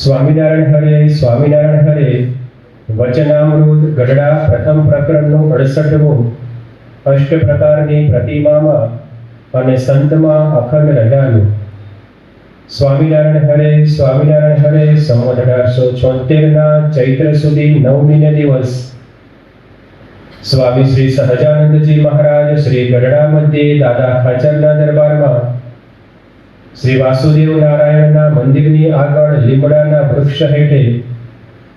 સ્વામિનારાયણ હરે સ્વામિનારાયણ હરે વચનામૃત ગઢડા પ્રથમ પ્રકરણનું 68મું અષ્ટ પ્રકારની પ્રતિમામાં અને સંતમાં અખંડ રહ્યાનું. સ્વામિનારાયણ હરે સ્વામિનારાયણ હરે સંવત 1876 ચૈત્ર સુધી 9મી દિવસ સ્વામી શ્રી સહજાનંદજી મહારાજ શ્રી ગઢડા મધ્યે દાદા ખાચરના દરબારમાં શ્રી વાસુદેવ નારાયણના મંદિરની આગળ લીમડાના વૃક્ષ હેઠે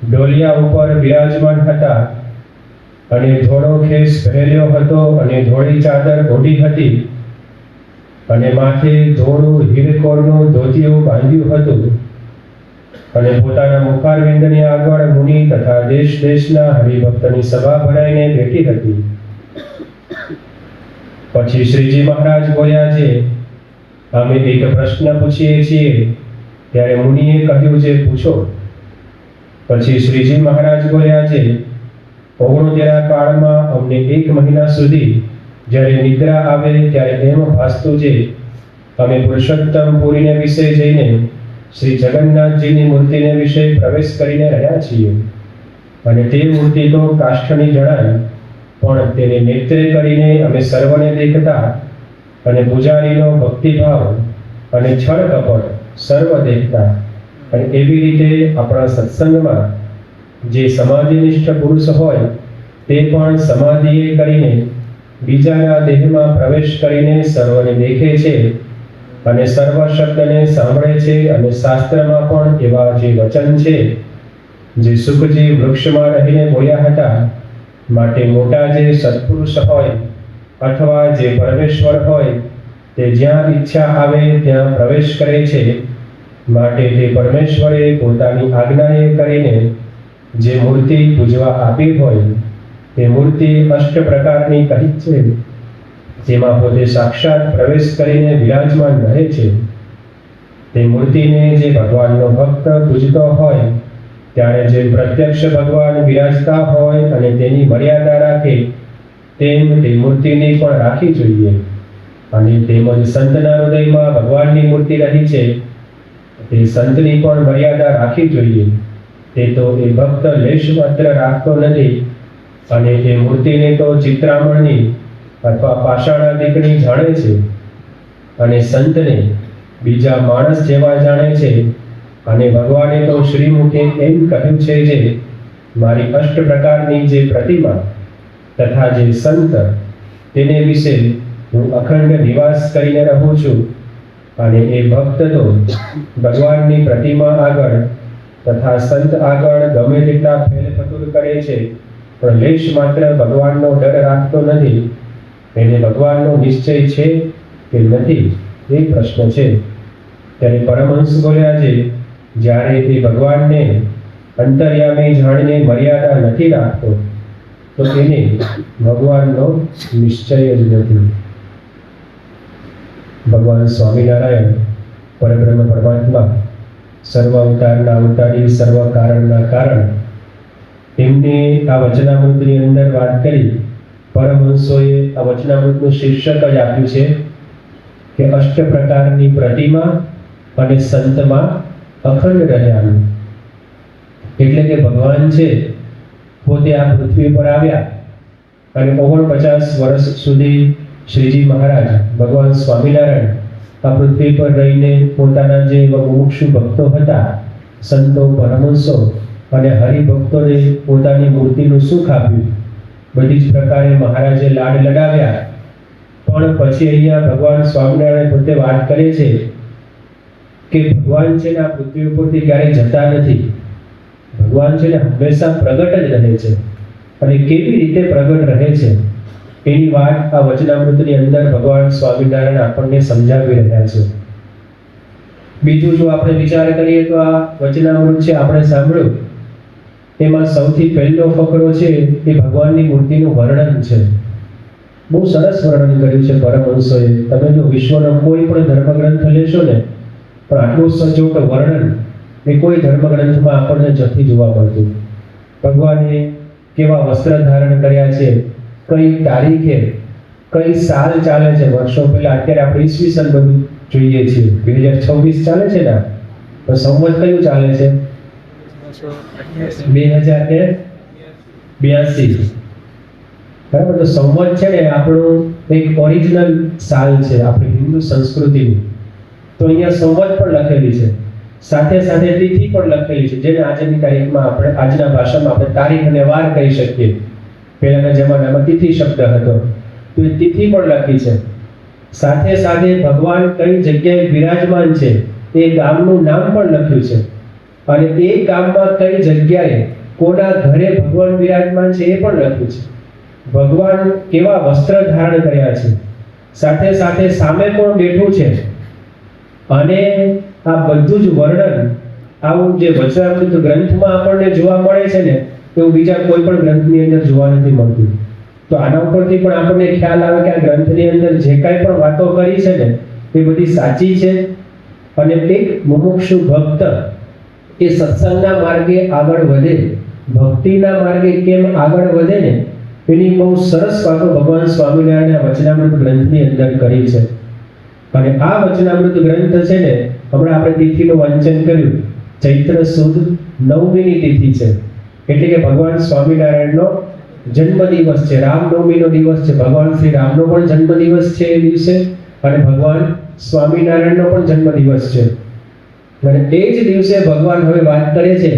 ડોલિયા ઉપર બિરાજમાન હતા અને ધોળો ખેસ પહેર્યો હતો અને ધોળી ચાદર ઓઢી હતી અને માથે ધોળું હીરકોરનું ધોતિયું બાંધ્યું હતું અને પોતાના મુખારવિંદની આગળ મુનિ તથા દેશ દેશના હરિભક્તની સભા ભરાઈને બેઠી હતી. પછી શ્રીજી મહારાજ બોલ્યા છે, અમે એક પ્રશ્ન પૂછીએ છીએ. ત્યારે મુનિએ કહ્યું છે, પૂછો. પછી શ્રીજી મહારાજ બોલ્યા છે, 69 કાળમાં અમને 1 મહિના સુધી જ્યારે નિદ્રા આવે ત્યારે એમ ભાસતું છે અમે પુરુષોત્તમ પુરીને વિશે જઈને શ્રી જગન્નાથજીની મૂર્તિને વિશે પ્રવેશ કરીને રહ્યા છીએ અને તે મૂર્તિ તો કાષ્ઠની જણાય, પણ તેને નેત્રે કરીને અમે સર્વને દેખતા અને પૂજારીનો ભક્તિભાવ અને છળ કપટ સર્વ દેખતા. અને એવી રીતે આપણા સત્સંગમાં જે સમાધિનિષ્ઠ પુરુષ હોય તે પણ સમાધિએ કરીને બીજાના દેહમાં પ્રવેશ કરીને સર્વને દેખે છે અને સર્વ શબ્દને સાંભળે છે. અને શાસ્ત્રમાં પણ એવા જે વચન છે જે સુખજી વૃક્ષમાં રહીને બોલ્યા હતા, માટે મોટા જે સત્પુરુષ હોય અથવા જે પરમેશ્વર હોય તે જ્યાં ઈચ્છા આવે ત્યાં પ્રવેશ કરે છે. માટે તે પરમેશ્વરે પોતાની આજ્ઞાએ કરીને જે મૂર્તિ પૂજવા આપી હોય તે મૂર્તિ અષ્ટ પ્રકારની કહી છે, જેમાં પોતે સાક્ષાત પ્રવેશ કરીને વિરાજમાન રહે છે. તે મૂર્તિને જે ભગવાનનો ભક્ત પૂજતો હોય ત્યારે જેમ પ્રત્યક્ષ ભગવાન બિરાજતા હોય અને તેની મર્યાદા રાખે તેમ તે મૂર્તિની પણ રાખવી જોઈએ. અને તેમજ સંતના હૃદયમાં ભગવાનની મૂર્તિ રહી છે તે સંતની પણ મર્યાદા રાખવી જોઈએ. તે તો એ ભક્ત લેશ માત્ર રાખતો નથી અને એ મૂર્તિને તો ચિત્રામણની અથવા પાષાણાદિકની જાણે છે અને સંતને બીજા માણસ જેવા જાણે છે. અને ભગવાને તો શ્રીમુખે એમ કહ્યું છે જે મારી અષ્ટ પ્રકારની જે પ્રતિમા તથા જે સંત તેને વિશે હું અખંડ નિવાસ કરીને રહું છું. અને એ ભક્ત તો ભગવાનની પ્રતિમા આગળ તથા સંત આગળ ગમે તેટલા ફેરફતૂર કરે છે પણ લેશ માત્ર ભગવાનનો ડર રાખતો નથી. એને ભગવાનનો નિશ્ચય છે કે નથી એ પ્રશ્ન છે. ત્યારે પરમહંસ બોલ્યા છે, જ્યારે એ ભગવાનને અંતર્યામી જાણીને મર્યાદા નથી રાખતો તો એને ભગવાનનો નિશ્ચય જ નથી. ભગવાન સ્વામિનારાયણ પરબ્રહ્મ પરમાત્મા સર્વ અવતારના અવતારી સર્વ કારણના કારણ એમને આ વચનામૃતની અંદર વાત કરી. પરમહંસોએ આ વચનામૃતનું શીર્ષક જ આપ્યું છે કે અષ્ટ પ્રકારની પ્રતિમા અને સંતમાં અખંડ રહ્યાનું. એટલે કે ભગવાન છે પોતે આ પૃથ્વી પર આવ્યા અને 49 વર્ષ સુધી શ્રીજી મહારાજ ભગવાન સ્વામિનારાયણ આ પૃથ્વી પર રહીને પોતાના જે મુમુક્ષુ ભક્તો હતા, સંતો પરમહંસો અને હરિભક્તોને પોતાની મૂર્તિનું સુખ આપ્યું. બધી જ પ્રકારે મહારાજે લાડ લડાવ્યા. પણ પછી અહીંયા ભગવાન સ્વામિનારાયણ પોતે વાત કરે છે કે ભગવાન છે ને આ પૃથ્વી ઉપરથી ક્યારેય જતા નથી. ભગવાન છે ને હંમેશા પ્રગટ જ રહે છે. અને કેવી રીતે પ્રગટ રહે છે એની વાત આ વચનામૃતની અંદર ભગવાન સ્વામિનારાયણ આપણને સમજાવી રહ્યા છે. બીજું જો આપણે વિચાર કરીએ તો આ વચનામૃત છે આપણે સાંભળ્યું એમાં સૌથી પહેલો ફકરો છે એ ભગવાનની મૂર્તિનું વર્ણન છે. બહુ સરસ વર્ણન કર્યું છે પરમહંસોએ. તમે જો વિશ્વનો કોઈ પણ ધર્મગ્રંથ લેશો ને પણ આટલું સચોટ વર્ણન એ કોઈ ધર્મગ્રંથમાં આપણને નથી જોવા મળતું. ભગવાને કેવા વસ્ત્ર ધારણ કર્યા છે, કઈ તારીખે, કઈ સાલ ચાલે છે, વર્ષો પહેલા. અત્યારે આપણે ઈસવીસન બધું જોઈએ છીએ, 2026 ચાલે છે ને, તો સંવત કયું ચાલે છે? 2082. બરાબર. તો સંવત છે ને આપણું એક ઓરિજિનલ સાલ છે આપણી હિન્દુ સંસ્કૃતિની. તો અહીંયા સંવત પણ લખેલી છે, સાથે સાથે તિથિ પણ લખેલી છે, જેને આજની તારીખમાં આપણે આજના ભાષામાં આપણે તારીખ અને વાર કહી શકીએ. પહેલાના જમાનામાં તિથિ શબ્દ હતો, તો એ તિથિ પણ લખી છે. સાથે સાથે ભગવાન કઈ જગ્યાએ બિરાજમાન છે એ ગામનું નામ પણ લખ્યું છે, અને એ ગામમાં કઈ જગ્યાએ કોના ઘરે ભગવાન બિરાજમાન છે એ પણ લખ્યું છે. ભગવાન કેવા વસ્ત્ર ધારણ કર્યા છે, સાથે સાથે સામે પણ બેઠું છે. અને આ બધું જ વર્ણન આવું જે વચનામૃત ગ્રંથમાં આપણને જોવા મળે છે ને, એવું બીજા કોઈ પણ ગ્રંથની અંદર જોવા નથી મળતું. તો આના ઉપરથી પણ આપણને ખ્યાલ આવે કે આ ગ્રંથની અંદર જે કાંઈ પણ વાતો કરી છે ને એ બધી સાચી છે. અને એક મુમુક્ષુ ભક્ત એ સત્સંગના માર્ગે આગળ વધે, ભક્તિના માર્ગે કેમ આગળ વધે ને, એની બહુ સરસ વાતો ભગવાન સ્વામિનારાયણ વચનામૃત ગ્રંથની અંદર કરી છે. અને આ વચનામૃત ગ્રંથ છે ને, હમણાં આપણે તિથિનું વાંચન કર્યું, ચૈત્ર સુદ 9મીની તિથિ છે, એટલે કે ભગવાન સ્વામિનારાયણનો જન્મદિવસ છે, રામનવમીનો દિવસ છે. ભગવાન શ્રી રામનો પણ જન્મદિવસ છે એ દિવસે, અને ભગવાન સ્વામિનારાયણનો પણ જન્મદિવસ છે. અને એ જ દિવસે ભગવાન હવે વાત કરે છે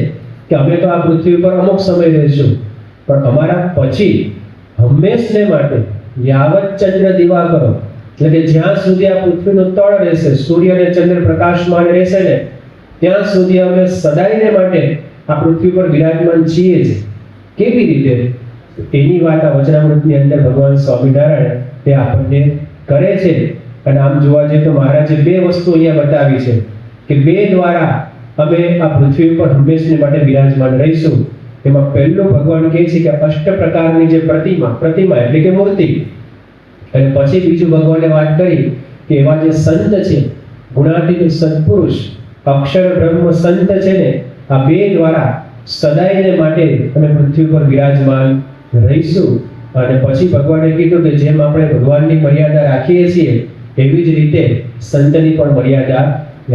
કે અમે તો આ પૃથ્વી ઉપર અમુક સમય રહીશું, પણ અમારા પછી હંમેશને માટે યાવત ચંદ્ર દિવાકરો, એટલે કે જ્યાં સુધી આ પૃથ્વીનું તળ રહેશે, સૂર્ય અને ચંદ્ર પ્રકાશમાન રહેશે ને, ત્યાં સુધી અમે સદાયને માટે આ પૃથ્વી પર બિરાજમાન છીએ જ. કેવી રીતે? એની વાત આ વચનામૃતની અંદર ભગવાન સ્વામિનારાયણ તે આપણને કરે છે. અને આમ જોવા જઈએ તો મહારાજે બે વસ્તુ અહીંયા બતાવી છે કે બે દ્વારા અમે આ પૃથ્વી ઉપર હંમેશને માટે બિરાજમાન રહીશું. એમાં પહેલું ભગવાન કહે છે કે અષ્ટ પ્રકારની જે પ્રતિમા એટલે કે મૂર્તિ, અને પછી બીજું ભગવાને વાત કરી કે એવા જે સંત છે, ગુણાતીત સત્પુરુષ, અક્ષર બ્રહ્મ સંત છે ને, આ બે દ્વારા સદાયને માટે અમે પૃથ્વી પર બિરાજમાન રહીશું. અને પછી ભગવાને કીધું કે જેમ આપણે ભગવાનની મર્યાદા રાખીએ છીએ એવી જ રીતે સંતની પણ મર્યાદા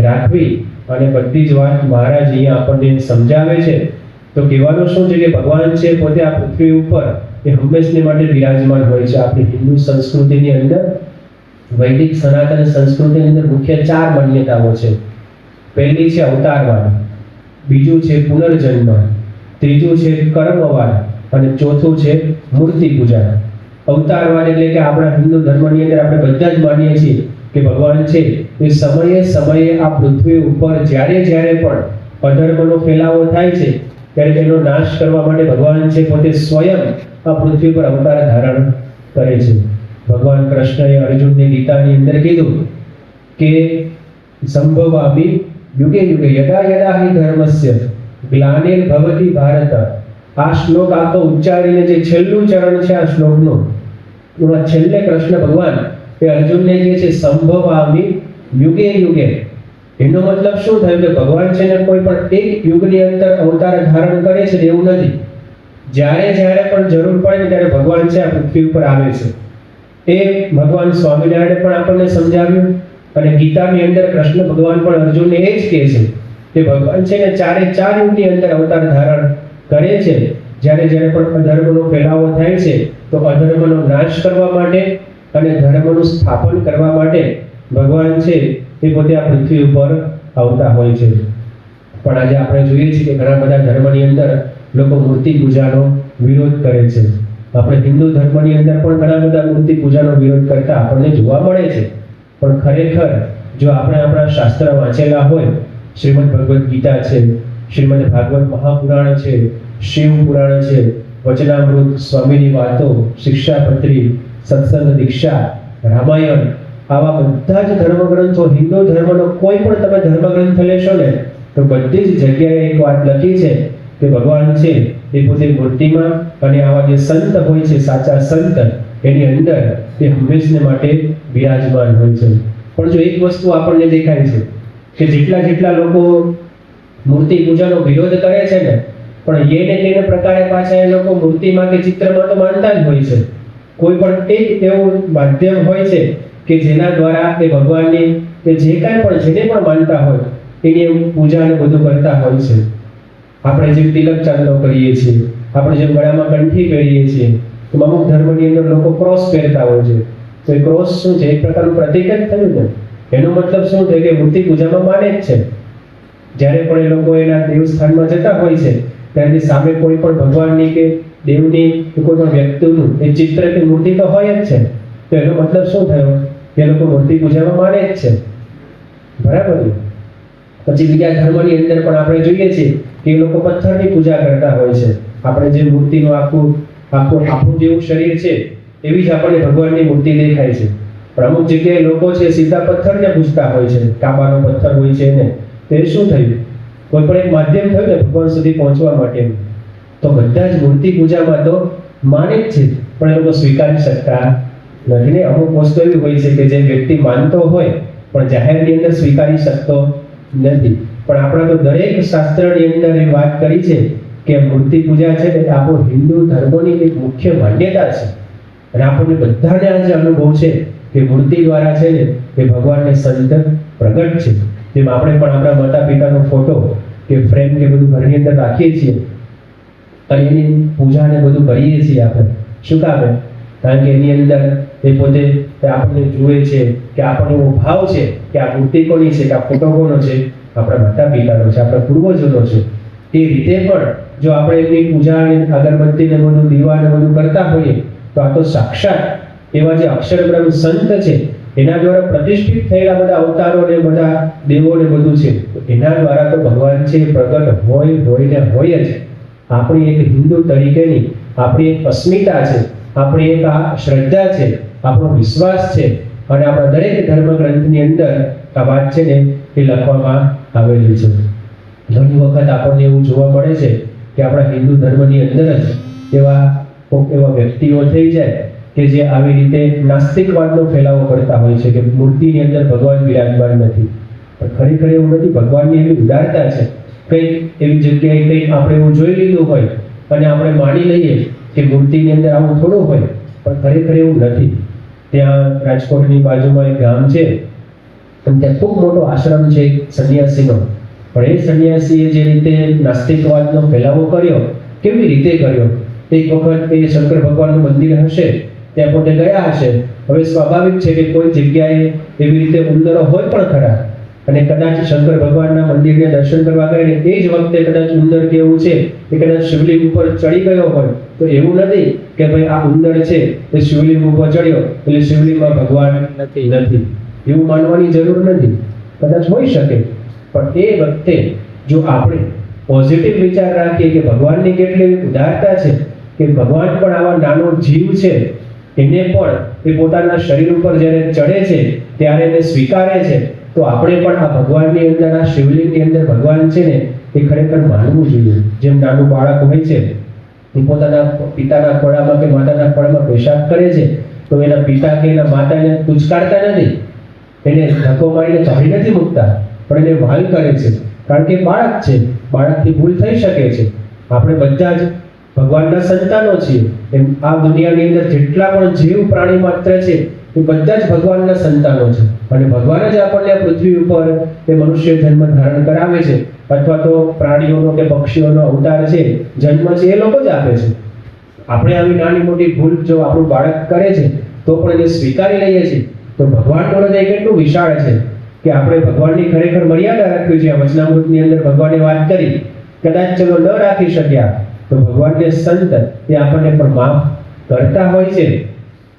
રાખવી. અને બધી જ વાત મહારાજ અહીંયા આપણને સમજાવે છે. તો કહેવાનું શું છે કે ભગવાન છે પોતે આ પૃથ્વી ઉપર એ હંમેશને માટે બિરાજમાન હોય છે. આપણી હિન્દુ સંસ્કૃતિની અંદર, વૈદિક સનાતન સંસ્કૃતિની અંદર મુખ્ય 4 માન્યતાઓ છે. પહેલી છે અવતારવાદ, બીજું છે પુનર્જન્મ, ત્રીજું છે કર્મવાદ, અને ચોથું છે મૂર્તિ પૂજા. અવતારવાદ એટલે કે આપણા હિન્દુ ધર્મની અંદર આપણે બધા જ માનીએ છીએ કે ભગવાન છે એ સમયે સમયે આ પૃથ્વી ઉપર જ્યારે પણ અધર્મનો ફેલાવો થાય છે ત્યારે તેનો નાશ કરવા માટે ભગવાન છે પોતે સ્વયં આ પૃથ્વી પર અવતાર ધારણ કરે છે. ભગવાન કૃષ્ણએ અર્જુનને ગીતાની અંદર કીધું કે સંભવામિ યુગે યુગે યદા યદા હિ ધર્મસ્ય ગ્લાનિર્ભવતિ ભારત. આ શ્લોક આખો ઉચ્ચારીને જે છેલ્લું ચરણ છે આ શ્લોકનું, એમાં છેલ્લે કૃષ્ણ ભગવાન એ અર્જુનને કહે છે સંભવામિ યુગે યુગે. એનો મતલબ શું થયું કે ભગવાન છે ને કોઈ પણ એક યુગની અંદર અવતાર ધારણ કરે છે એવું નથી. જ્યારે પણ જરૂર પડે ને ત્યારે ભગવાન છે આ પૃથ્વી ઉપર આવે છે. એ ભગવાન સ્વામિનારાયણે પણ આપણને સમજાવ્યું, અને ગીતાની અંદર કૃષ્ણ ભગવાન પણ અર્જુનને એ જ કહે છે કે ભગવાન છે ને 4 યુગની અંદર અવતાર ધારણ કરે છે. જ્યારે પણ અધર્મનો ફેલાવો થાય છે તો અધર્મનો નાશ કરવા માટે અને ધર્મનું સ્થાપન કરવા માટે ભગવાન છે એ પોતે આ પૃથ્વી ઉપર આવતા હોય છે. પણ આજે આપણે જોઈએ છીએ કે ઘણા બધા ધર્મની અંદર લોકો મૂર્તિ પૂજાનો વિરોધ કરે છે. આપણે હિન્દુ ધર્મની અંદર પણ ઘણા બધા મૂર્તિ પૂજાનો વિરોધ કરતા આપણને જોવા મળે છે. પણ ખરેખર જો આપણે આપણા શાસ્ત્ર વાંચેલા હોય, શ્રીમદ ભગવદ્ ગીતા છે, શ્રીમદ ભાગવત મહાપુરાણ છે, શિવ પુરાણ છે, વચનામૃત, સ્વામીની વાતો, શિક્ષાપત્રી, સત્સંગ દીક્ષા, રામાયણ, આવા બધા જ ધર્મગ્રંથો, હિન્દુ ધર્મનો કોઈ પણ તમે ધર્મગ્રંથ લેશો ને તો બધી જ જગ્યાએ એક વાત લખી છે કે ભગવાન છે એ પોતે મૂર્તિમાં, અને આવા જે સંત હોય છે, સાચા સંત, એની અંદર તે હંમેશને માટે બિરાજમાન હોય છે. પણ જો એક વસ્તુ આપણને દેખાય છે કે જેટલા લોકો મૂર્તિ પૂજાનો વિરોધ કરે છે ને, પણ એને પ્રકારે પાછા એ લોકો મૂર્તિમાં કે ચિત્રમાં તો માનતા જ હોય છે. કોઈ પણ એક એવું માધ્યમ હોય છે કે જેના દ્વારા એ ભગવાનની કે જે કાંઈ પણ જેને પણ માનતા હોય એની પૂજા ને બધું કરતા હોય છે. આપણે જેમ તિલક ચાંદલો કરીએ છીએ, આપણે જેમ ગળામાં કંઠી પહેરીએ છીએ, તો અમુક ધર્મની અંદર લોકો ક્રોસ પહેરતા હોય છે. તો એ ક્રોસ શું છે? એક પ્રકારનું પ્રતીક જ થયું ને. એનો મતલબ શું થાય કે મૂર્તિ પૂજામાં માને જ છે. જ્યારે પણ એ લોકો એના દેવસ્થાનમાં જતા હોય છે ત્યારે સામે કોઈ પણ ભગવાનની કે દેવની કે કોઈ પણ વ્યક્તિનું એ ચિત્ર કે મૂર્તિ તો હોય જ છે. તો એનો મતલબ શું થયો કે એ લોકો મૂર્તિ પૂજામાં માને જ છે. બરાબર ને? પછી બીજા ધર્મની અંદર પણ આપણે જોઈએ છીએ કે એ લોકો પથ્થરની પૂજા કરતા હોય છે. આપણે જે મૂર્તિનું આપણું જેવું શરીર છે એવી જ આપણને ભગવાનની મૂર્તિ દેખાય છે. પણ અમુક જગ્યાએ લોકો છે સીધા પથ્થરને પૂજતા હોય છે. કાબાનો પથ્થર હોય છે ને, તો એ શું થયું? કોઈ પણ એક માધ્યમ થયું ને ભગવાન સુધી પહોંચવા માટેનું. તો બધા જ મૂર્તિ પૂજામાં તો માને જ છે, પણ એ લોકો સ્વીકારી શકતા નથી ને. અમુક વસ્તુ એવી હોય છે કે જે વ્યક્તિ માનતો હોય પણ જાહેરની અંદર સ્વીકારી શકતો નથી. પણ આપણા તો દરેક શાસ્ત્રની અંદર એ વાત કરી છે કે મૂર્તિ પૂજા છે એ આપણો હિન્દુ ધર્મની એક મુખ્ય માન્યતા છે. અને આપણને બધાને આ જે અનુભવ છે કે મૂર્તિ દ્વારા છે ને એ ભગવાનને સંત પ્રગટ છે. જેમ આપણે પણ આપણા માતા પિતાનો ફોટો કે ફ્રેમ કે બધું ઘરની અંદર રાખીએ છીએ અને એની પૂજા ને બધું કરીએ છીએ આપણે. શું કામ? કારણ કે એની અંદર એ પોતે આપણને જુએ છે કે આપણને એવો ભાવ છે કે આ મૂર્તિ કોની છે, કે આ ફોટો કોનો છે? આપણા માતા પિતાનો છે, આપણા પૂર્વજોનો છે. એ રીતે પણ જો આપણે એમની પૂજા અને અગરબત્તી ને બધું દીવા ને બધું કરતા હોઈએ તો આ તો સાક્ષાત એવા જે અક્ષરબ્રહ્મ સંત છે એના દ્વારા પ્રતિષ્ઠિત થયેલા બધા અવતારો ને બધા દેવો ને બધું છે. એના દ્વારા તો ભગવાન છે પ્રગટ હોય જ. આપણી એક હિન્દુ તરીકેની આપણી એક અસ્મિતા છે, આપણી એક આ શ્રદ્ધા છે, આપણો વિશ્વાસ છે. અને આપણા દરેક ધર્મ ગ્રંથની અંદર આ વાત છે ને એ લખવામાં આવેલી છે. ઘણી વખત આપણને એવું જોવા મળે છે કે આપણા હિન્દુ ધર્મની અંદર જ એવા વ્યક્તિઓ થઈ જાય કે જે આવી રીતે નાસ્તિકવાદનો ફેલાવો કરતા હોય છે કે મૂર્તિની અંદર ભગવાન બિરાજમાન નથી. પણ ખરેખર એવું નથી. ભગવાનની એવી ઉદારતા છે. કંઈક એવી જગ્યાએ કંઈક આપણે એવું જોઈ લીધું હોય અને આપણે માની લઈએ કે મૂર્તિની અંદર આવું થોડું હોય, પણ ખરેખર એવું નથી. ત્યાં રાજકોટની બાજુમાં એક ગામ છે અને ત્યાં ખૂબ મોટો આશ્રમ છે એક સંન્યાસીનો. પણ એ સંન્યાસીએ જે રીતે નાસ્તિકવાદનો ફેલાવો કર્યો, કેવી રીતે કર્યો? એક વખત એ શંકર ભગવાનનું મંદિર હશે, ત્યાં પોતે ગયા હશે. હવે સ્વાભાવિક છે કે કોઈ જગ્યાએ એવી રીતે ઉંદરો હોય પણ ખરા, અને કદાચ શંકર ભગવાનના મંદિરને દર્શન કરવા ગયા એ જ વખતે કદાચ ઉંદર કેવું છે એ કદાચ શિવલિંગ ઉપર ચડી ગયો હોય, તો એવું નથી કે ભાઈ આ ઉંદર છે એ શિવલિંગ ઉપર ચડ્યો એટલે શિવલિંગમાં ભગવાન નથી. એવું માનવાની જરૂર નથી. કદાચ હોઈ શકે, પણ એ વખતે જો આપણે પોઝિટિવ વિચાર રાખીએ કે ભગવાનની કેટલી ઉદારતા છે કે ભગવાન પણ આવા નાનો જીવ છે એને પણ એ પોતાના શરીર ઉપર જ્યારે ચડે છે ત્યારે એને સ્વીકારે છે. તો આપણે પણ આ ભગવાનની અંદર, આ શિવલિંગની અંદર ભગવાન છે ને એ ખરેખર માનવું જોઈએ. જેમ નાનું બાળક હોય છે એ પોતાના પિતાના ખોળામાં કે માતાના ખોળામાં પેશાબ કરે છે તો એના પિતા કે એના માતાને તુચકારતા નથી, એને ધક્કો મારીને કાઢી નથી મૂકતા, પણ એને વહાલ કરે છે. કારણ કે બાળક છે, બાળકથી ભૂલ થઈ શકે છે. આપણે બધા જ ભગવાનના સંતાનો છીએ. એમ આ દુનિયાની અંદર જેટલા પણ જીવ પ્રાણી માત્ર છે એ બધા જ ભગવાનના સંતાનો છે. અને ભગવાન જ આપણને આ પૃથ્વી ઉપર એ મનુષ્ય જન્મ ધારણ કરાવે છે, અથવા તો પ્રાણીઓનો કે પક્ષીઓનો અવતાર છે, જન્મ છે એ લોકો જ આપે છે. આપણે આવી નાની મોટી ભૂલ જો આપણું બાળક કરે છે તો પણ એને સ્વીકારી લઈએ છીએ, તો ભગવાનનું હૃદય કેટલું વિશાળ છે કે આપણે ભગવાનની ખરેખર મર્યાદા રાખવી છે. વચનામૃતની અંદર ભગવાને વાત કરી, કદાચ ચલો ન રાખી શક્યા તો ભગવાનને સંત એ આપણને પણ માફ કરતા હોય છે.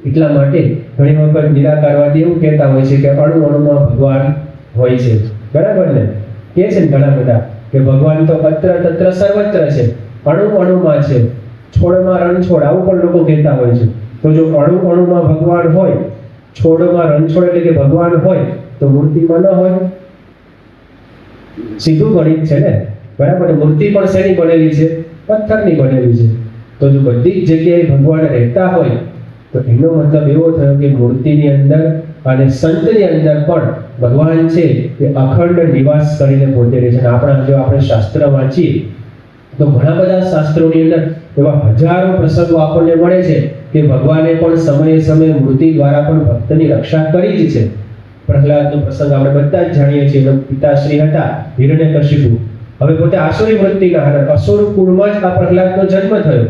એટલા માટે ઘણી વખત નિરાકારવાદી એવું કહેતા હોય છે કે અણુ અણુમાં ભગવાન હોય છે. બરાબર ને? કે છે ને ઘણા બધા કે ભગવાન તો અત્ર તત્ર સર્વત્ર છે, અણુ અણુમાં છે, છોડમાં રણછોડ, આવું પણ લોકો કહેતા હોય છે. તો જો અણુ અણુમાં ભગવાન હોય, છોડમાં રણછોડ એટલે કે ભગવાન હોય, તો મૂર્તિમાં ન હોય? સીધું ગણિત છે ને. બરાબર? મૂર્તિ પણ શેની બનેલી છે? પથ્થરની બનેલી છે. તો જો બધી જ જગ્યાએ ભગવાન રહેતા હોય તો એનો મતલબ એવો થયો કે મૂર્તિની અંદર અને સંતની અંદર પણ ભગવાન છે એ અખંડ નિવાસ કરીને પોતે રહે છે. જો આપણે શાસ્ત્ર વાંચીએ તો ઘણા બધા શાસ્ત્રોની અંદર એવા હજારો પ્રસંગો આપણને મળે છે કે ભગવાને પણ સમયે સમયે મૂર્તિ દ્વારા પણ ભક્તની રક્ષા કરી જ છે. પ્રહલાદનો પ્રસંગ આપણે બધા જ જાણીએ છીએ. એના પિતાશ્રી હતા હિરણ્યકશિપુ. હવે પોતે આસુરી વૃત્તિના હતા. અસુર કુળમાં જ આ પ્રહલાદનો જન્મ થયો.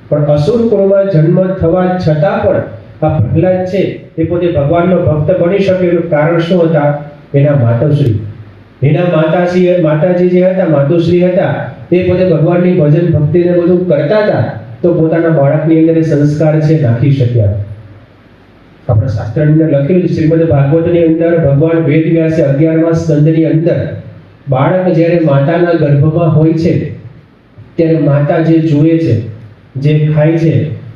પણ અસુર કુળમાં જન્મ થવા છતાં પણ આ પ્રહલાદ છે એ પોતે ભગવાનનો ભક્ત બની શકે એનું કારણ શું હતા? એના માતાશ્રી. એના માતાજી જે હતા, માતુશ્રી હતા, તે પોતે ભગવાનની ભજન ભક્તિને બધું કરતા હતા, તો પોતાના બાળકની અંદર એ સંસ્કાર છે નાખી શક્યા. આપણા શાસ્ત્રની અંદર લખેલું છે, શ્રીમદ ભાગવતની અંદર ભગવાન વેદ વ્યાસે 11મા સ્કંદની અંદર બાળક જ્યારે માતાના ગર્ભમાં હોય છે ત્યારે માતા જે જુએ છે, જે ખાય છે,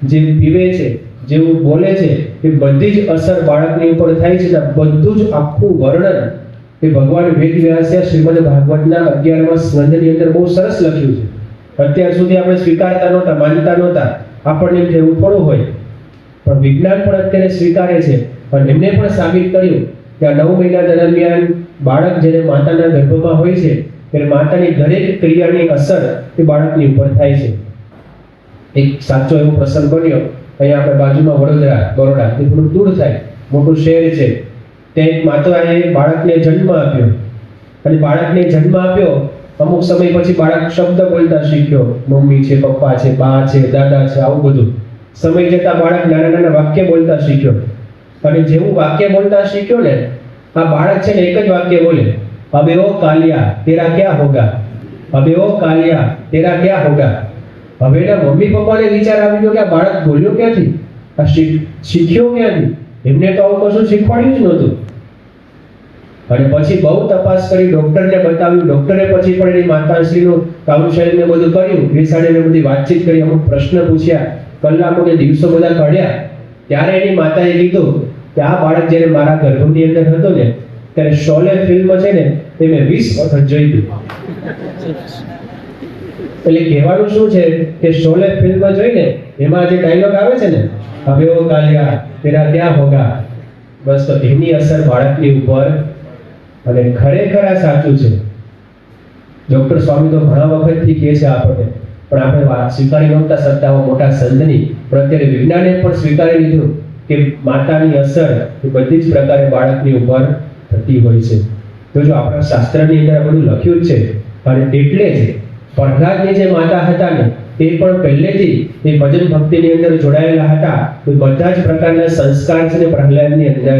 જે પીવે છે, જેવું બોલે છે, એ બધી જ અસર બાળકની ઉપર થાય છે. બધું જ આખું વર્ણન એ ભગવાન વેદ વ્યાસે શ્રીમદ ભાગવતના 11મા સ્કંદની અંદર બહુ સરસ લખ્યું છે. અત્યાર સુધી આપણે સ્વીકારતા નહોતા, માનતા નહોતા. આપણને એમ એવું થોડું હોય, પણ વિજ્ઞાન પણ અત્યારે સ્વીકારે છે. અને એમને પણ સાબિત કર્યું કે આ 9 મહિના દરમિયાન બાળક જ્યારે માતાના ગર્ભમાં હોય છે ત્યારે માતાની દરેક ક્રિયાની અસર એ બાળકની ઉપર થાય છે. એક સાચો એવો પ્રસંગ બન્યો અહીંયા આપણે બાજુમાં બરોડા, એ થોડું દૂર થાય, મોટું શહેર છે. ત્યાં એક માતાએ બાળકને જન્મ આપ્યો. અને બાળકને જન્મ આપ્યો, અમુક સમય પછી બાળક શબ્દ બોલતા શીખ્યો. મમ્મી છે, પપ્પા છે, બા છે, દાદા છે, આવું બધું. સમય જતા બાળક નાના નાના વાક્ય બોલતા શીખ્યો. અને જેવું વાક્ય બોલતા શીખ્યો ને, આ બાળક છે ને એક જ વાક્ય બોલે, અબે ઓ કાલિયા તેરા ક્યા હોગા, અબે ઓ કાલિયા તેરા ક્યા હોગા. હવે એના મમ્મી પપ્પાને વિચાર આવી ગયો કે આ બાળક બોલ્યો ક્યાંથી, આ શીખ્યો ક્યાંથી? એમને તો આવું કશું શીખવાડ્યું જ નહોતું. અને પછી બહુ તપાસ કરી, ડોક્ટરને બતાવ્યું. ડોક્ટરે પછી પણ એની માતાશ્રીનું કાઉન્સેલિંગ ને બધું કર્યું, બેસાડીને બધી વાતચીત કરી, અમુક પ્રશ્ન પૂછ્યા, કલાકો ને દિવસો બધા કાઢ્યા. ત્યારે એની માતાએ કીધું કે આ બાળક જ્યારે મારા ગર્ભની અંદર હતો ને ત્યારે શોલે ફિલ્મ છે ને એ મેં 20 વખત જોઈ હતી. એટલે કહેવાનું શું છે કે શોલે ફિલ્મ જોઈને એમાં જે ડાયલોગ આવે છે ને, હવે ઓ કાલિયા તેરા ક્યાં હોગા, બસ તો એની અસર બાળકની ઉપર. અને ખરેખર આ સાચું છે. ડોક્ટર સ્વામી તો ઘણા વખતથી કહે છે આપણને, પણ આપણે વાત સ્વીકારી નહોતા શકતા મોટા સંતની. પણ અત્યારે વિજ્ઞાને પણ સ્વીકારી લીધું કે માતાની અસર એ બધી જ પ્રકારે બાળકની ઉપર થતી હોય છે. તો જો આપણા શાસ્ત્રની અંદર બધું લખ્યું જ છે. અને એટલે જ પ્રહલાદની જે માતા હતા ને, એ પણ પહેલેથી એ ભજન ભક્તિની અંદર જોડાયેલા હતા. તો બધા જ પ્રકારના સંસ્કાર છે ને પ્રહલાદની અંદર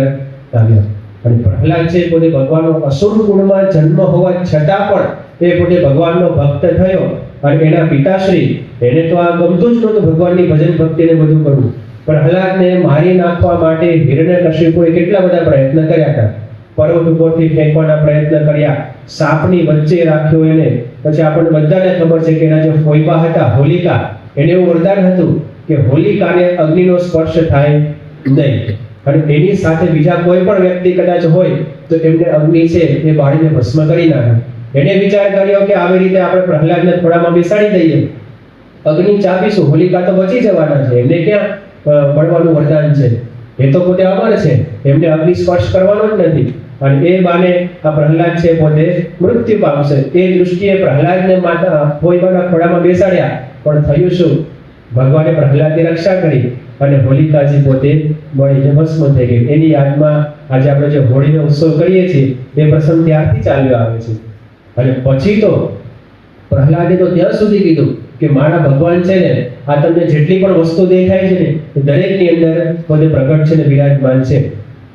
આવ્યા. અને પ્રહલાદ છે પોતે ભગવાનનો અસુર કુળમાં જન્મ હોવા છતાં પણ એ પોતે ભગવાનનો ભક્ત થયો. અને એના પિતાશ્રી, એને તો આ ગમતું જ નહોતું ભગવાનની ભજન ભક્તિને બધું કરવું. પ્રહલાદને મારી નાખવા માટે હિરણ્યકશિપુએ કેટલા બધા પ્રયત્ન કર્યા હતા. પર્વત ઉપરથી ફેંકવાના પ્રયત્ન કર્યા, સાપની વચ્ચે રાખ્યો એને. પછી આપણને બધાને ખબર છે કે એના જે ફોઈબા હતા હોલિકા, એને એવું વરદાન હતું કે હોલિકાને અગ્નિનો સ્પર્શ થાય નહીં. અને એની સાથે બીજા કોઈ પણ વ્યક્તિ કદાચ હોય તો એમને અગ્નિ છે એ બાળીને ભસ્મ કરી નાખે. એને વિચાર કર્યો કે આવી રીતે આપણે પ્રહલાદને થોડામાં બેસાડી દઈએ, અગ્નિ ચાપીશું, હોલિકા તો બચી જવાના છે, એમને ક્યાં બળવાનું વરદાન છે, એ તો પોતે અમર છે, એમને અગ્નિ સ્પર્શ કરવાનો જ નથી. અને એ બાને આ પ્રહલાદ છે પોતે મૃત્યુ પામશે. એ દૃષ્ટિએ પ્રહલાદને માતા ફોઈબાના ખોળામાં બેસાડ્યા. પણ થયું શું? ભગવાને પ્રહલાદની રક્ષા કરી અને હોલિકાજી પોતે બળીને ભસ્મ થઈ ગઈ. એની યાદમાં આજે આપણે જે હોળીનો ઉત્સવ કરીએ છીએ એ પ્રસંગ ત્યારથી ચાલ્યો આવે છે. અને પછી તો પ્રહલાદે તો ત્યાં સુધી કીધું કે મારા ભગવાન છે ને, આ તમને જેટલી પણ વસ્તુ દેખાય છે ને એ દરેકની અંદર પોતે પ્રગટ છે ને બિરાજમાન છે.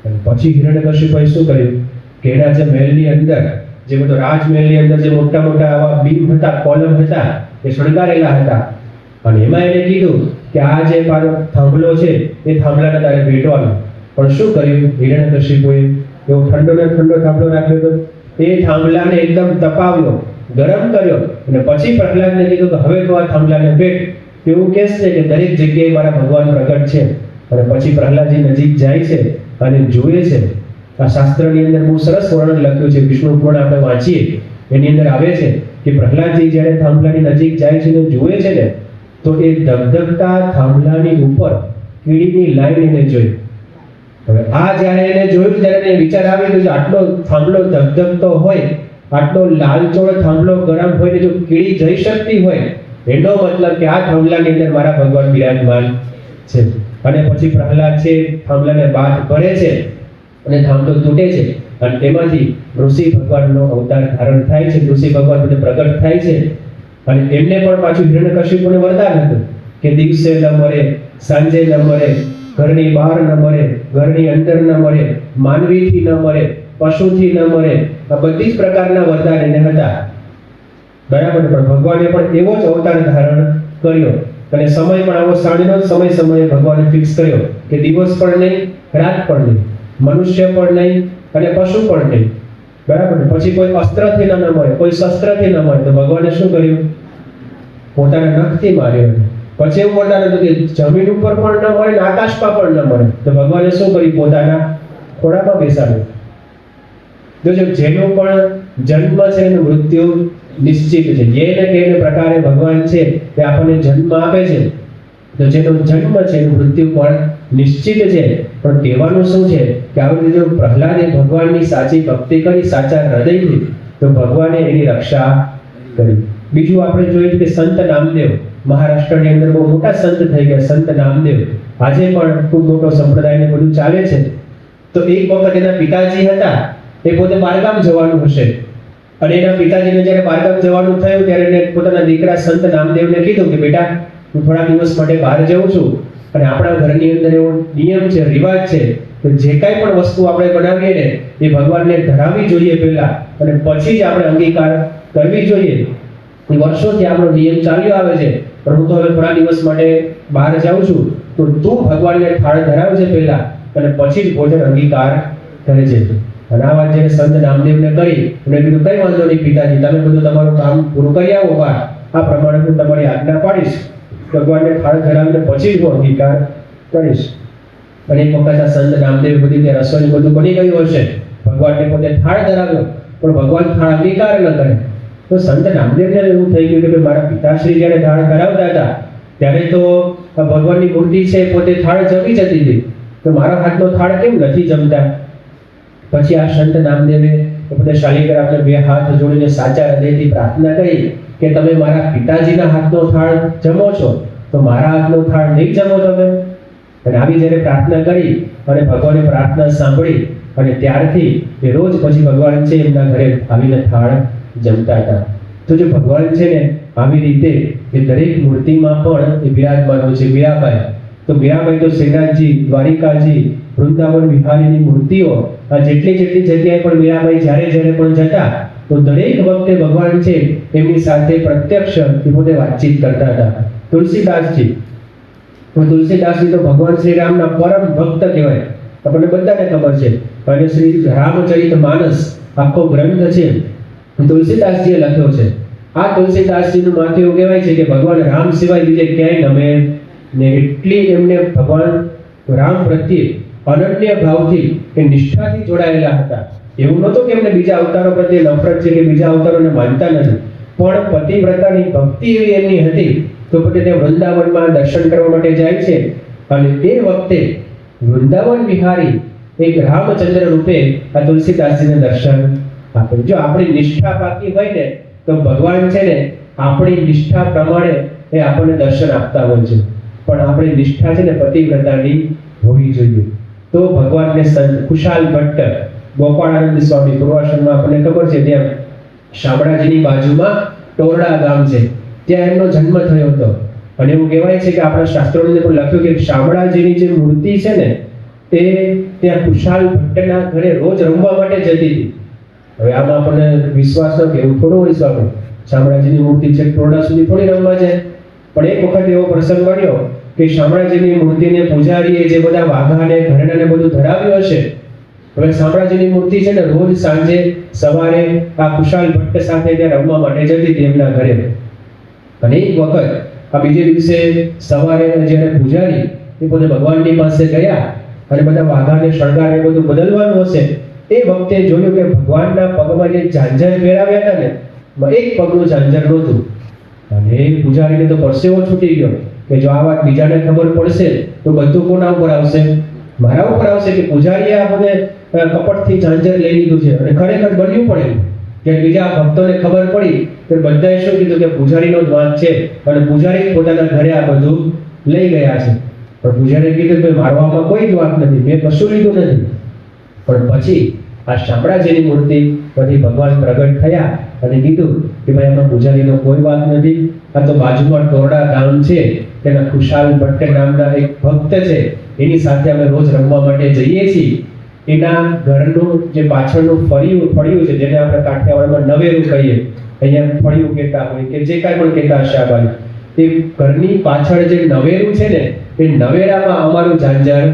અને પછી હિરણ્યકશિપુએ શું કર્યું કે એના જે મહેલની અંદર, જે બધો રાજમહેલની અંદર જે મોટા મોટા આવા બીમ હતા, કોલમ હતા, એ શણગારેલા હતા. અને એમાં એને કીધું કે આ જે મારો થાંભલો છે એ થાંભલાને તારે ભેટવાનો. પણ શું કર્યું હિરણ્યકશિપુએ? એવો ઠંડો ને ઠંડો થાંભલો રાખ્યો હતો. એ થાંભલાને એકદમ તપાવ્યો, ગરમ કર્યો. અને પછી પ્રહલાદને કીધું કે હવે તો આ થાંભલાને ભેટ. એવું કહેશે કે દરેક જગ્યાએ મારા ભગવાન પ્રગટ છે. અને પછી પ્રહલાદજી નજીક જાય છે અને જુએ છે. આ શાસ્ત્રની અંદર બહુ સરસ વર્ણન લખ્યું છે, વિષ્ણુ પુરાણ આપણે વાંચીએ એની અંદર આવે છે કે પ્રહલાદજી જ્યારે થાંભલાની નજીક જાય છે અને જુએ છે ને, તો એ ધગધગતા થાંભલાની ઉપર કીડીની લાઈન એને જોઈ. હવે આ જ્યારે એને જોયું ત્યારે એને વિચાર આવ્યો કે આટલો થાંભલો ધગધગતો હોય, આટલો લાલચોળ થાંભલો ગરમ હોય, જો કીડી જઈ શકતી હોય, એનો મતલબ કે આ થાંભલાની અંદર મારા ભગવાન બિરાજમાન છે. અને પછી પ્રહલાદ છે થાંભલાને બાથ ભરે છે. અને ધામ તો તૂટે છે, અને એમાંથી ઋષિ ભગવાનનો અવતાર ધારણ થાય છે, ઋષિ ભગવાન બધે પ્રગટ થાય છે. અને એમને પણ પાછું હિરણ્યકશિપુને વરદાન હતું કે દિવસે ન મરે, સાંજે ન મરે, ઘરની બહાર ન મરે, ઘરની અંદર ન મરે, માનવીથી ન મરે, પશુથી ન મરે. આ બધી જ પ્રકારના વરદાન એને હતા. બરાબર. પણ ભગવાને પણ એવો જ અવતાર ધારણ કર્યો, અને સમય પણ આવો સાંજનો જ સમયે ભગવાને ફિક્સ કર્યો કે દિવસ પણ નહીં, રાત પણ નહીં, મનુષ્ય પણ નહીં અને પશુ પણ નહીં. બરાબર. પછી કોઈ અસ્ત્રથી ન મરે, કોઈ શસ્ત્રથી ન મરે, તો ભગવાને શું કર્યું? પોતાના નખથી માર્યો. પછી એવું વરદાન હતું કે જમીન ઉપર પણ ન મરે, આકાશમાં પણ ન મરે, તો ભગવાને શું કર્યું? પોતાના ખોળામાં બેસાડ્યો. જોજો, જેનો પણ જન્મ છે એનું મૃત્યુ નિશ્ચિત છે. જે ને કે પ્રકારે ભગવાન છે તે આપણને જન્મ આપે છે, તો જેનો જન્મ છે એનું મૃત્યુ પણ નિશ્ચિત છે. પણ કહેવાનું શું છે કે આવી રીતે જો પ્રહલાદે ભગવાનની સાચી ભક્તિ કરી, સાચા હૃદયથી, તો ભગવાને એની રક્ષા કરી. બીજું આપણે જોયું કે સંત નામદેવ, મહારાષ્ટ્રની અંદર બહુ મોટા સંત થઈ ગયા, સંત નામદેવ. આજે પણ ખૂબ મોટો સંપ્રદાયને બધું ચાલે છે. તો એક વખત એના પિતાજી હતા, એ પોતે બહારગામ જવાનું હશે, અને એના પિતાજીને જ્યારે બહારગામ જવાનું થયું ત્યારે એને પોતાના દીકરા સંત નામદેવને કીધું કે બેટા, હું થોડા દિવસ માટે બહાર જાઉં છું, અને આપણા ઘરની અંદર એવો નિયમ છે, રિવાજ છે કે જે કાંઈ પણ વસ્તુ આપણે બનાવીએ ને એ ભગવાનને ધરાવવી જોઈએ પહેલા, અને પછી જ આપણે અંગીકાર કરવી જોઈએ. એ વર્ષોથી આપણો નિયમ ચાલ્યો આવે છે. પણ હું તો હવે થોડા દિવસ માટે બહાર જાઉં છું, તો તું ભગવાનને થાળ ધરાવજે પહેલા, અને પછી જ ભોજન અંગીકાર કરે છે. અને આ વાત જ્યારે સંત નામદેવને કરી, અને કીધું કઈ વાંધો નહીં પિતાજી, તમે બધું તમારું કામ પૂરું કરી આવો બહાર, આ પ્રમાણે હું તમારી આજ્ઞા પાડીશ, ભગવાનને થાળ ધરાવીને પછી જ હું અંગીકાર કરીશ. અને એક વખત આ સંત નામદેવ બધી ત્યાં રસોઈ બધું બની ગયું હશે, ભગવાનને પોતે થાળ ધરાવ્યો, પણ ભગવાન થાળ અંગીકાર ન કરે. તો સંત નામદેવને એવું થઈ ગયું કે મારા પિતાશ્રી જ્યારે થાળ ધરાવતા હતા ત્યારે તો ભગવાનની મૂર્તિ છે પોતે થાળ જમી જતી હતી, તો મારા હાથનો થાળ કેમ નથી જમતા? પછી આ સંત નામદેવે પોતે શાલિગ્રામને બે હાથ જોડીને સાચા હૃદયથી પ્રાર્થના કરી કે તમે મારા પિતાજીના હાથનો થાળ જમો છો, તો મારા હાથનો થાળ નહીં જમો તમે? અને આવી જ્યારે પ્રાર્થના કરી અને ભગવાને પ્રાર્થના સાંભળી, અને ત્યારથી એ રોજ પછી ભગવાન છે એમના ઘરે આવીને થાળ જમતા હતા. તો જો ભગવાન છે ને આવી રીતે એ દરેક મૂર્તિમાં પણ એ બિરાજમાન હોય છે. મીરાબાઈ તો શ્રીનાથજી, દ્વારિકાજી, વૃંદાવન વિહારીની મૂર્તિઓ, આ જેટલી જગ્યાએ પણ મીરાબાઈ જ્યારે પણ જતા, તો દરેક વખતે ભગવાન છે એમની સાથે પ્રત્યક્ષ પોતે વાતચીત કરતા હતા. તુલસીદાસજી તો ભગવાન શ્રી રામના પરમ ભક્ત કહેવાય, આપણને બધાને ખબર છે. અને શ્રી રામચરિત માનસ આખો ગ્રંથ છે તુલસીદાસજીએ લખ્યો છે. આ તુલસીદાસજીનું માથે એવું કહેવાય છે કે ભગવાન રામ સિવાય બીજે ક્યાંય નમે ને. એટલી એમને ભગવાન રામ પ્રત્યે અનન્ય ભાવથી કે નિષ્ઠાથી જોડાયેલા હતા. એવું નહોતું કે એમને બીજા અવતારો પ્રત્યે નફરત છે કે બીજા અવતારોને માનતા નથી, પણ પતિવ્રતાની ભક્તિ એવી એમની હતી. તો પોતે તે વૃંદાવનમાં દર્શન કરવા માટે જાય છે, અને એ વખતે વૃંદાવન વિહારી એક રામચંદ્ર રૂપે આ તુલસીદાસજીને દર્શન આપે. જો આપણી નિષ્ઠા પાકી હોય ને, તો ભગવાન છે ને આપણી નિષ્ઠા પ્રમાણે એ આપણને દર્શન આપતા હોય છે. પણ આપણી નિષ્ઠા છે ને પતિવ્રતાની હોવી જોઈએ. તો ભગવાનને સંત ખુશાલ ભટ્ટ, ગોપાળાનંદ સ્વામી, પૂર્વાશ્રમમાં આપણને ખબર છે ત્યાં શામળાજીની બાજુમાં ટોરડા ગામ છે, ત્યાં એમનો જન્મ થયો હતો. અને એવું કહેવાય છે કે આપણા શાસ્ત્રોને પણ લખ્યું કે શામળાજીની જે મૂર્તિ છે ને તે ત્યાં ખુશાલ ભટ્ટના ઘરે રોજ રમવા માટે જતી હતી. હવે આમાં આપણને વિશ્વાસ ન કે એવું થોડો હોય સ્વામી, શામળાજીની મૂર્તિ છે ટોરડા સુધી થોડી રમવા જાય. પણ એક વખત એવો પ્રસંગ બન્યો કે શામળાજીની મૂર્તિને પૂજારીએ જે બધા વાઘાને ઘરેણાને બધું ધરાવ્યું હશે, હવે શામળાજીની મૂર્તિ છે ને રોજ સાંજે સવારે આ ખુશાલ ભટ્ટ સાથે ત્યાં રમવા માટે જતી હતી એમના ઘરે. અને એક વખત આ બીજે દિવસે સવારે જ્યારે પૂજારી એ પોતે ભગવાનની પાસે ગયા અને બધા વાઘાને શણગારને બધું બદલવાનું હશે, એ વખતે જોયું કે ભગવાનના પગમાં જે ઝાંઝર પહેરાવ્યા હતા ને, એક પગનું ઝાંઝર નહોતું. અને પૂજારીને તો પરસેવો છૂટી ગયો કે જો આ વાત બીજાને ખબર પડશે તો બધું કોના ઉપર આવશે? મારા ઉપર આવશે કે પૂજારીએ આ બધે કપટથી ઝાંઝર લઈ લીધું છે. અને ખરેખર બન્યું પણ એવું કે બીજા ભક્તોને ખબર પડી કે બધાએ શું કીધું કે પૂજારીનો જ વાંક છે, અને પૂજારી પોતાના ઘરે આ બધું લઈ ગયા છે. પણ પૂજારીએ કીધું કે મારવામાં કોઈ જ વાંક નથી, મેં કશું લીધું નથી. પણ પછી આ શામળાજીની મૂર્તિ પછી ભગવાન પ્રગટ થયા અને કીધું કે ભાઈ આમાં પૂજારીનો કોઈ વાત નથી, આ તો બાજુમાં ટોરડા ગામ છે, તેના ખુશાલ ભટ્ટ નામના એક ભક્ત છે, એની સાથે અમે રોજ રમવા માટે જઈએ છીએ. એના ઘરનું જે પાછળનું ફળિયું છે, જેને આપણે કાઠિયાવાડમાં નવેરું કહીએ, અહીંયા ફળિયું કહેતા હોય કે જે કાંઈ પણ કહેતા હશે આ બાજુ, એ ઘરની પાછળ જે નવેરું છે ને, એ નવેરામાં અમારું ઝાંઝર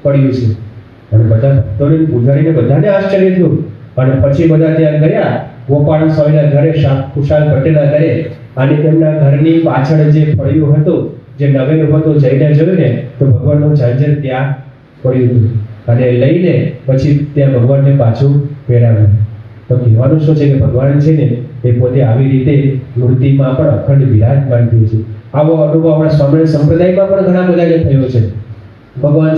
પડ્યું છે. અને બધા ભક્તોને પૂજારીને બધાને આશ્ચર્ય થયું. અને પછી બધા ત્યાં ગયા ગોપાલ સ્વામીના ઘરે, ખુશાલ ભટ્ટના ઘરે, અને તેમના ઘરની પાછળ જે ફળિયું હતું, જે નવેરું હતું, જઈને જોયું ને તો ભગવાનનું ઝાંઝર ત્યાં પડ્યું હતું. અને લઈને પછી ત્યાં ભગવાનને પાછું પહેરાવ્યું. તો કહેવાનું શું છે કે ભગવાન છે ને એ પોતે આવી રીતે મૂર્તિમાં પણ અખંડ વિરાજમાન થયું છે. આવો અનુભવ આપણા સ્વામિનારાયણ સંપ્રદાયમાં પણ ઘણા બધાને થયો છે. ભગવાન